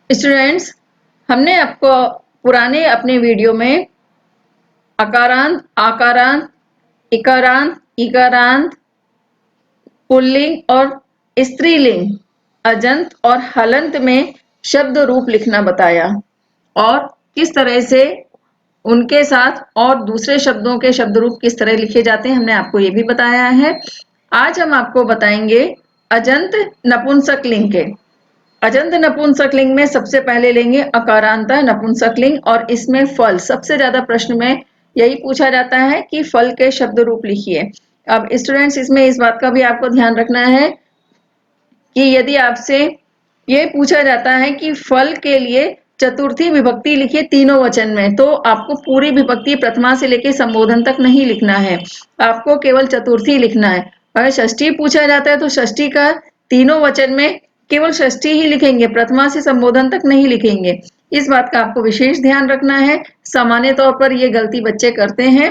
Students, हमने आपको पुराने अपने वीडियो में अकारांत, आकारांत, इकारांत, इकारांत, पुल्लिंग और स्त्रीलिंग, अजंत और हलंत में शब्द रूप लिखना बताया और किस तरह से उनके साथ और दूसरे शब्दों के शब्द रूप किस तरह लिखे जाते हैं हमने आपको ये भी बताया है। आज हम आपको बताएंगे अजंत नपुंसकलिंग के। अजंत नपुंसकलिंग में सबसे पहले लेंगे अकारांत नपुंसकलिंग और इसमें फल सबसे ज्यादा प्रश्न में यही पूछा जाता है कि फल के शब्द रूप लिखिए। अब स्टूडेंट्स, इसमें इस बात का भी आपको ध्यान रखना है कि यदि आपसे ये पूछा जाता है कि फल के लिए चतुर्थी विभक्ति लिखिए तीनों वचन में, तो आपको पूरी विभक्ति प्रथमा से लेकर संबोधन तक नहीं लिखना है, आपको केवल चतुर्थी लिखना है। अगर षष्ठी पूछा जाता है तो षष्ठी का तीनों वचन में केवल षष्ठी ही लिखेंगे, प्रथमा से संबोधन तक नहीं लिखेंगे। इस बात का आपको विशेष ध्यान रखना है। सामान्य तौर पर ये गलती बच्चे करते हैं,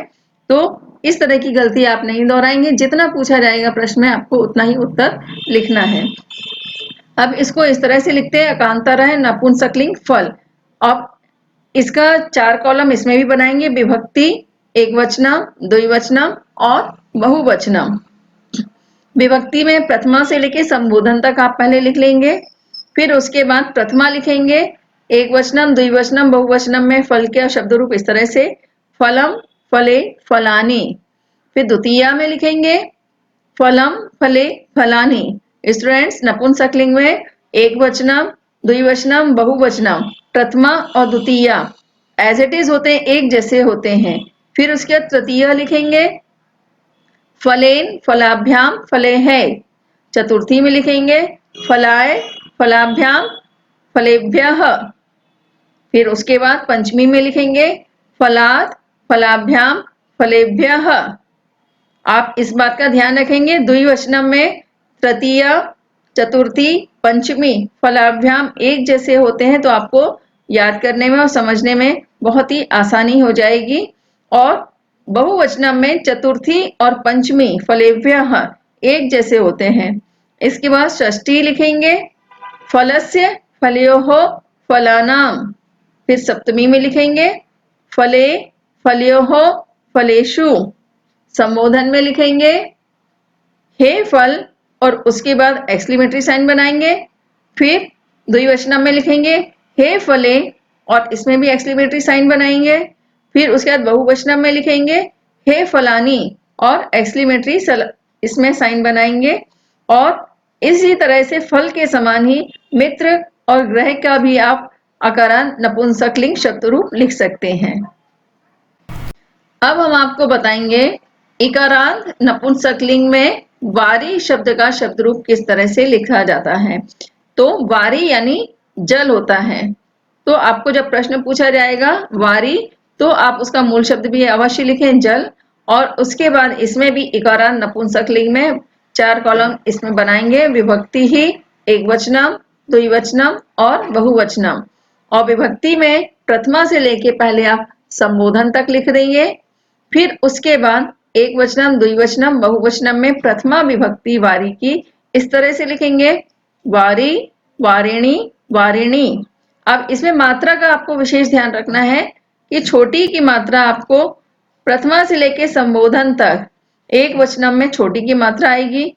तो इस तरह की गलती आप नहीं दोहराएंगे। जितना पूछा जाएगा प्रश्न में आपको उतना ही उत्तर लिखना है। अब इसको इस तरह से लिखते हैं अकांतर है नपुंसकलिंग फल। अब इसका 4 कॉलम इसमें भी बनाएंगे, विभक्ति, एकवचनम, द्विवचनम और बहुवचनम। विभक्ति में प्रथमा से लेके संबोधन तक आप पहले लिख लेंगे, फिर उसके बाद प्रथमा लिखेंगे, एकवचनम, द्विवचनम, बहुवचनम में फल के शब्द रूप इस तरह से फलम, फले, फलानी। फिर द्वितीया में लिखेंगे फलम, फले, फलानी। स्टूडेंट्स, नपुंसकलिंग में एकवचनम, द्विवचनम, बहुवचनम, प्रथमा और द्वितीया एज इट इज होते हैं, एक जैसे होते हैं। फिर उसके बाद तृतीया लिखेंगे फलेन, फलाभ्याम, फले है। चतुर्थी में लिखेंगे फलाय, फलाभ्याम, फलेभ्यः। फिर उसके बाद पंचमी में लिखेंगे फलात, फलाभ्याम, फलेभ्यः। आप इस बात का ध्यान रखेंगे द्विवचनम में तृतीया, चतुर्थी, पंचमी फलाभ्याम एक जैसे होते हैं, तो आपको याद करने में और समझने में बहुत ही आसानी हो जाएगी। और बहुवचनम में चतुर्थी और पंचमी फलेभ्यः एक जैसे होते हैं। इसके बाद षष्ठी लिखेंगे फलस्य, फलयोः, फलानाम। फिर सप्तमी में लिखेंगे फले, फलयोः, फलेषु। संबोधन में लिखेंगे हे फल और उसके बाद एक्सक्लेमेटरी साइन बनाएंगे। फिर द्विवचनम में लिखेंगे हे फले और इसमें भी एक्सक्लेमेटरी साइन बनाएंगे। फिर उसके बाद बहुवचनम में लिखेंगे हे फलानी और एक्सक्लेमेटरी इसमें साइन बनाएंगे। और इसी तरह से फल के समान ही मित्र और ग्रह का भी आप अकारांत नपुंसकलिंग शब्द रूप लिख सकते हैं। अब हम आपको बताएंगे इकारांत नपुंसकलिंग में वारी शब्द का शब्द रूप किस तरह से लिखा जाता है। तो वारी यानी जल होता है, तो आपको जब प्रश्न पूछा जाएगा वारी, तो आप उसका मूल शब्द भी अवश्य लिखें जल। और उसके बाद इसमें भी इकारांत नपुंसकलिंग में 4 कॉलम इसमें बनाएंगे, विभक्ति ही, एकवचनम, द्विवचनम और बहुवचनम। और विभक्ति में प्रथमा से लेके पहले आप संबोधन तक लिख देंगे। फिर उसके बाद एकवचनम, द्विवचनम, बहुवचनम में प्रथमा विभक्ति वारी की इस तरह से लिखेंगे वारी, वारिणी, वारिणी। अब इसमें मात्रा का आपको विशेष ध्यान रखना है कि छोटी की मात्रा आपको प्रथमा से लेके संबोधन तक एकवचनम में छोटी की मात्रा आएगी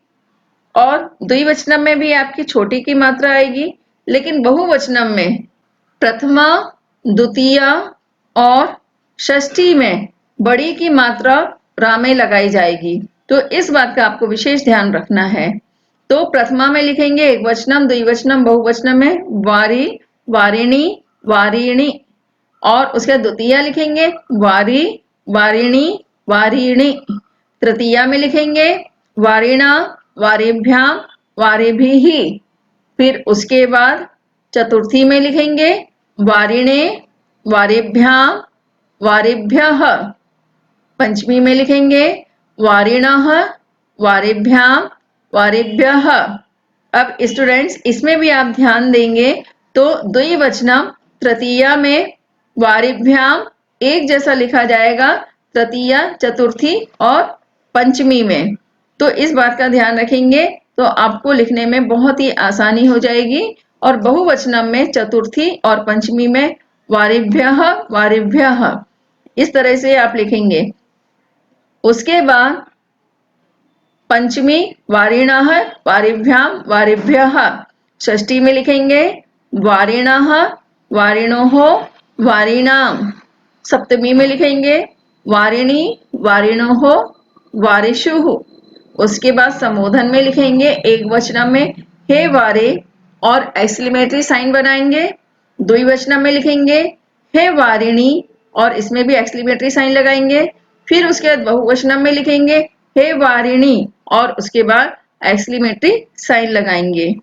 और द्विवचनम में भी आपकी छोटी की मात्रा आएगी, लेकिन बहुवचनम में प्रथमा, द्वितीया और षष्ठी में बड़ी की मात्रा रा में लगाई जाएगी। तो इस बात का आपको विशेष ध्यान रखना है। तो प्रथमा में लिखेंगे एकवचनम, द्विवचनम, बहुवचनम में वारी, वारिणी, वारिणी। और उसके बाद द्वितीया लिखेंगे वारी, वारिणी, वारिणी। तृतीया में लिखेंगे वारिणा, वारिभ्याम, वारिभिः। फिर उसके बाद चतुर्थी में लिखेंगे वारिणे, वारिभ्याम, वारिभ्यः। पंचमी में लिखेंगे वारिणः, वारिभ्याम, वारिभ्यः। अब स्टूडेंट्स, इसमें भी आप ध्यान देंगे तो द्विवचनम तृतीया में वारिभ्याम एक जैसा लिखा जाएगा, तृतीया, चतुर्थी और पंचमी में। तो इस बात का ध्यान रखेंगे तो आपको लिखने में बहुत ही आसानी हो जाएगी और बहुवचनम में चतुर्थी और पंचमी में वारिभ्यः वारिभ्यः। इस तरह से आप लिखेंगे। उसके बाद पंचमी वारिणः वारिभ्याम वारिभ्यः। षष्ठी में लिखेंगे वारिणः वारिणोः वारिणाम। सप्तमी में लिखेंगे वारिणी वारिणोः वारिषुः। उसके बाद संबोधन में लिखेंगे एक वचन में हे वारे और एक्सक्लेमेटरी साइन बनाएंगे। द्विवचन में लिखेंगे हे वारिणी और इसमें भी एक्सक्लेमेटरी साइन लगाएंगे। फिर उसके बाद बहुवचन में लिखेंगे हे वारिणी और उसके बाद एक्सक्लेमेटरी साइन लगाएंगे।